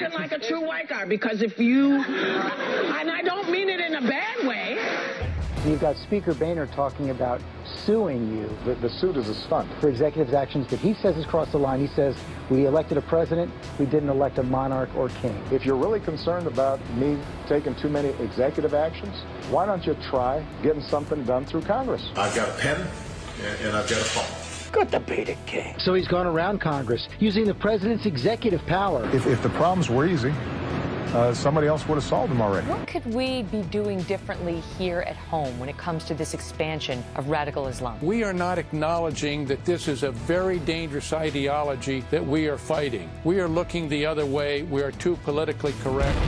talking like a true white guy, because if you, and I don't mean it in a bad way. You've got Speaker Boehner talking about suing you. The suit is a stunt. For executive actions that he says has crossed the line. He says, we elected a president, we didn't elect a monarch or king. If you're really concerned about me taking too many executive actions, why don't you try getting something done through Congress? I've got a pen and I've got a phone. Good debate, King. So he's gone around Congress using the president's executive power. If the problems were easy, somebody else would have solved them already. What could we be doing differently here at home when it comes to this expansion of radical Islam? We are not acknowledging that this is a very dangerous ideology that we are fighting. We are looking the other way. We are too politically correct.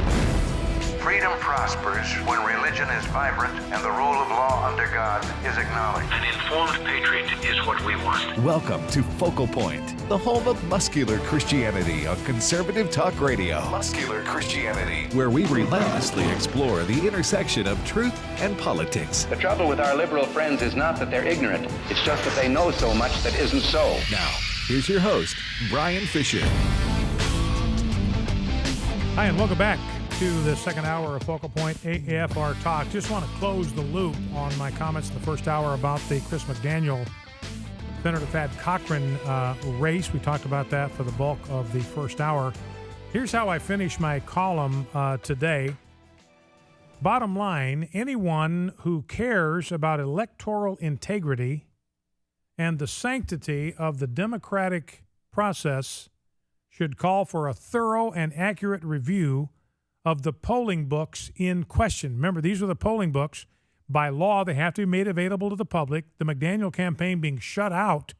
Freedom prospers when religion is vibrant and the rule of law under God is acknowledged. An informed patriot is what we want. Welcome to Focal Point, the home of muscular Christianity on Conservative Talk Radio. Muscular Christianity, where we relentlessly explore the intersection of truth and politics. The trouble with our liberal friends is not that they're ignorant. It's just that they know so much that isn't so. Now, here's your host, Brian Fisher. Hi, and welcome back to the second hour of Focal Point AFR Talk. Just want to close the loop on my comments in the first hour about the Chris McDaniel, Senator Thad Cochran race. We talked about that for the bulk of the first hour. Here's how I finish my column today. Bottom line, anyone who cares about electoral integrity and the sanctity of the democratic process should call for a thorough and accurate review of the polling books in question. Remember, these are the polling books. By law, they have to be made available to the public. The McDaniel campaign being shut out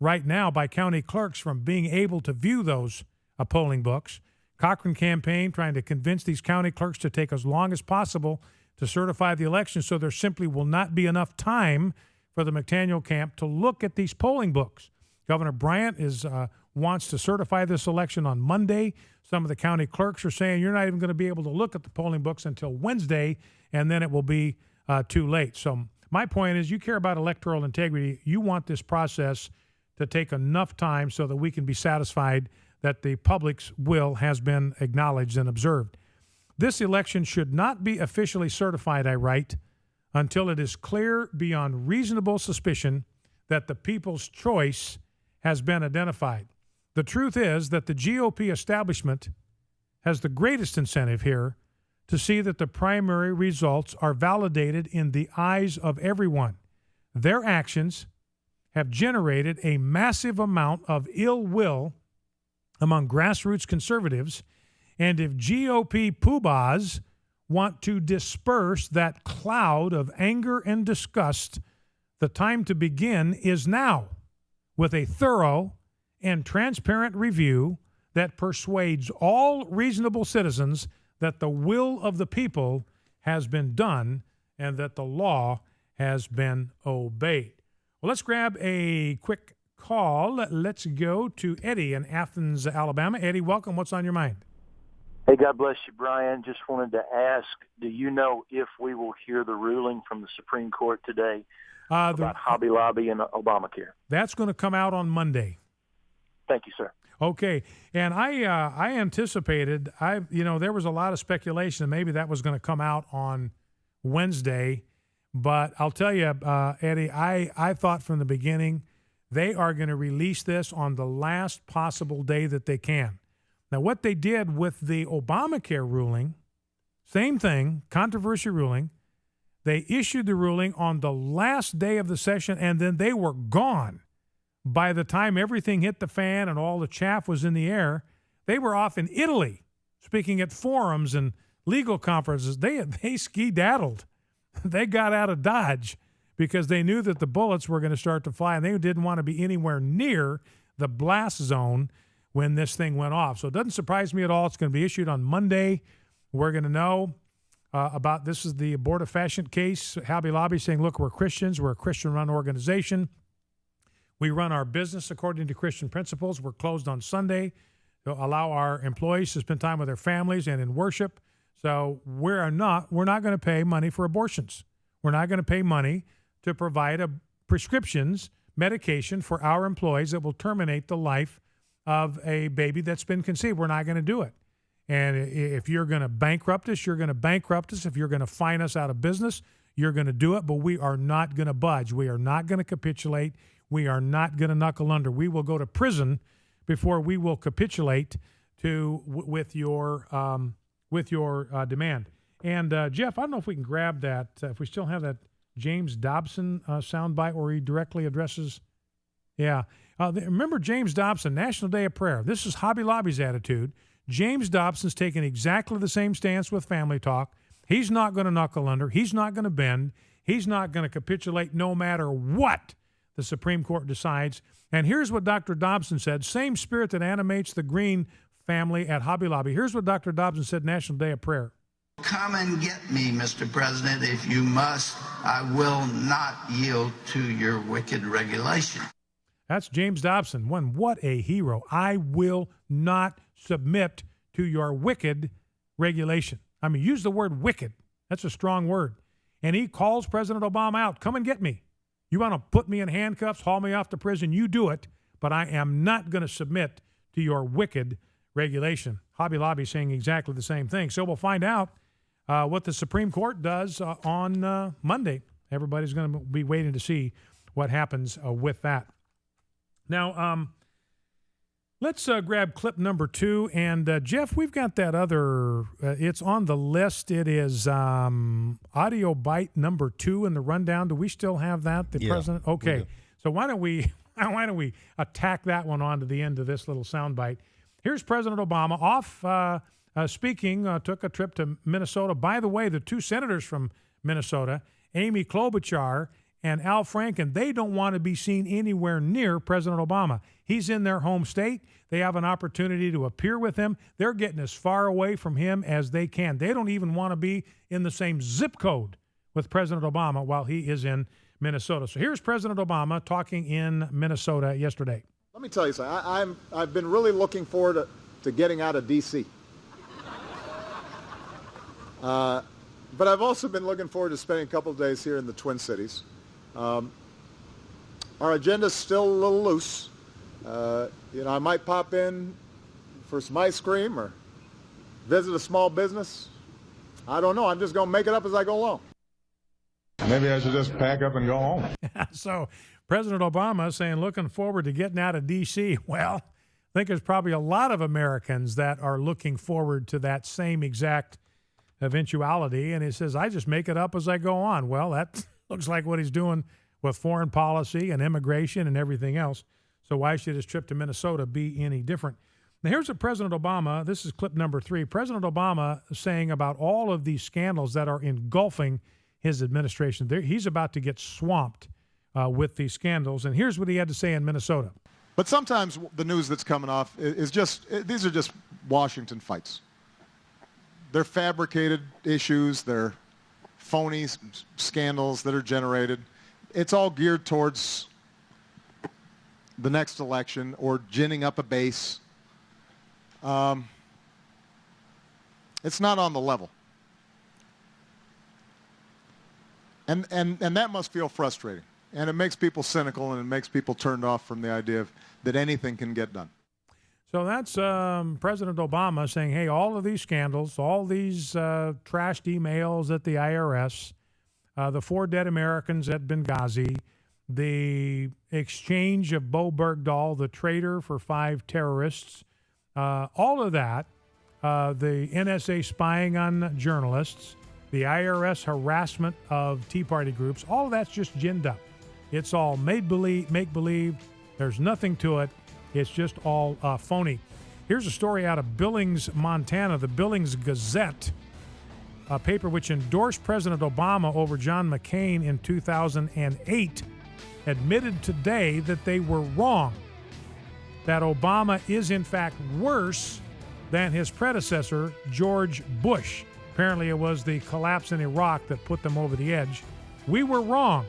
right now by county clerks from being able to view those polling books. Cochran campaign trying to convince these county clerks to take as long as possible to certify the election, so there simply will not be enough time for the McDaniel camp to look at these polling books. Governor Bryant wants to certify this election on Monday. Some of the county clerks are saying you're not even going to be able to look at the polling books until Wednesday, and then it will be too late. So my point is, you care about electoral integrity. You want this process to take enough time so that we can be satisfied that the public's will has been acknowledged and observed. This election should not be officially certified, I write, until it is clear beyond reasonable suspicion that the people's choice has been identified. The truth is that the GOP establishment has the greatest incentive here to see that the primary results are validated in the eyes of everyone. Their actions have generated a massive amount of ill will among grassroots conservatives, and if GOP poobahs want to disperse that cloud of anger and disgust, the time to begin is now, with a thorough and transparent review that persuades all reasonable citizens that the will of the people has been done and that the law has been obeyed. Well, let's grab a quick call. Let's go to Eddie in Athens, Alabama. Eddie, welcome. What's on your mind? Hey, God bless you, Brian. Just wanted to ask, do you know if we will hear the ruling from the Supreme Court today about Hobby Lobby and Obamacare? That's going to come out on Monday. Thank you, sir. Okay, and I anticipated, there was a lot of speculation that maybe that was going to come out on Wednesday, but I'll tell you, Eddie, I thought from the beginning they are going to release this on the last possible day that they can. Now, what they did with the Obamacare ruling, same thing, controversial ruling, they issued the ruling on the last day of the session, and then they were gone. By the time everything hit the fan and all the chaff was in the air, they were off in Italy, speaking at forums and legal conferences. They ski-daddled. They got out of Dodge because they knew that the bullets were going to start to fly, and they didn't want to be anywhere near the blast zone when this thing went off. So it doesn't surprise me at all. It's going to be issued on Monday. We're going to know about this is the abortifacient case. Hobby Lobby saying, look, we're Christians. We're a Christian-run organization. We run our business according to Christian principles. We're closed on Sunday to allow our employees to spend time with their families and in worship. So we're not going to pay money for abortions. We're not going to pay money to provide prescriptions, medication for our employees that will terminate the life of a baby that's been conceived. We're not going to do it. And if you're going to bankrupt us, you're going to bankrupt us. If you're going to fine us out of business, you're going to do it. But we are not going to budge. We are not going to capitulate. We are not going to knuckle under. We will go to prison before we will capitulate with your demand. And Jeff, I don't know if we can grab that. If we still have that James Dobson soundbite where he directly addresses. Yeah. Remember James Dobson, National Day of Prayer. This is Hobby Lobby's attitude. James Dobson's taking exactly the same stance with Family Talk. He's not going to knuckle under. He's not going to bend. He's not going to capitulate no matter what the Supreme Court decides. And here's what Dr. Dobson said, same spirit that animates the Green family at Hobby Lobby. Here's what Dr. Dobson said, National Day of Prayer. Come and get me, Mr. President, if you must. I will not yield to your wicked regulation. That's James Dobson. What a hero. I will not submit to your wicked regulation. I mean, use the word wicked. That's a strong word. And he calls President Obama out. Come and get me. You want to put me in handcuffs, haul me off to prison, you do it. But I am not going to submit to your wicked regulation. Hobby Lobby saying exactly the same thing. So we'll find out what the Supreme Court does on Monday. Everybody's going to be waiting to see what happens with that. Now, let's grab clip number 2. And, Jeff, we've got that other, it's on the list. It is audio bite number 2 in the rundown. Do we still have that, the president? Okay. So why don't we attack that one on to the end of this little soundbite. Here's President Obama off speaking, took a trip to Minnesota. By the way, the 2 senators from Minnesota, Amy Klobuchar and Al Franken, they don't want to be seen anywhere near President Obama. He's in their home state. They have an opportunity to appear with him. They're getting as far away from him as they can. They don't even want to be in the same zip code with President Obama while he is in Minnesota. So here's President Obama talking in Minnesota yesterday. Let me tell you something. I've been really looking forward to getting out of D.C. But I've also been looking forward to spending a couple of days here in the Twin Cities. Our agenda's still a little loose. I might pop in for some ice cream or visit a small business. I don't know. I'm just going to make it up as I go along. Maybe I should just pack up and go home. So President Obama saying looking forward to getting out of D.C. Well, I think there's probably a lot of Americans that are looking forward to that same exact eventuality. And he says, I just make it up as I go on. Well, that looks like what he's doing with foreign policy and immigration and everything else. So why should his trip to Minnesota be any different? Now, here's what President Obama, this is clip number 3, President Obama saying about all of these scandals that are engulfing his administration. He's about to get swamped with these scandals. And here's what he had to say in Minnesota. But sometimes the news that's coming off is these are just Washington fights. They're fabricated issues. They're phony scandals that are generated. It's all geared towards the next election or ginning up a base. It's not on the level. And that must feel frustrating. And it makes people cynical, and it makes people turned off from the idea that anything can get done. So that's President Obama saying, hey, all of these scandals, all these trashed emails at the IRS, the 4 dead Americans at Benghazi, the exchange of Bo Bergdahl, the traitor for 5 terrorists, all of that, the NSA spying on journalists, the IRS harassment of Tea Party groups, all of that's just ginned up. It's all make-believe. There's nothing to it. It's just all phony. Here's a story out of Billings, Montana. The Billings Gazette, a paper which endorsed President Obama over John McCain in 2008, admitted today that they were wrong, that Obama is in fact worse than his predecessor, George Bush. Apparently it was the collapse in Iraq that put them over the edge. We were wrong,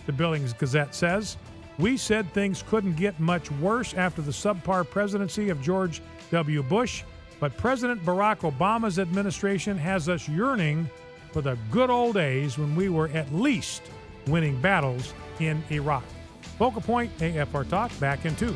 the Billings Gazette says. We said things couldn't get much worse after the subpar presidency of George W. Bush, but President Barack Obama's administration has us yearning for the good old days when we were at least winning battles in Iraq. Focal Point, AFR Talk, back in 2.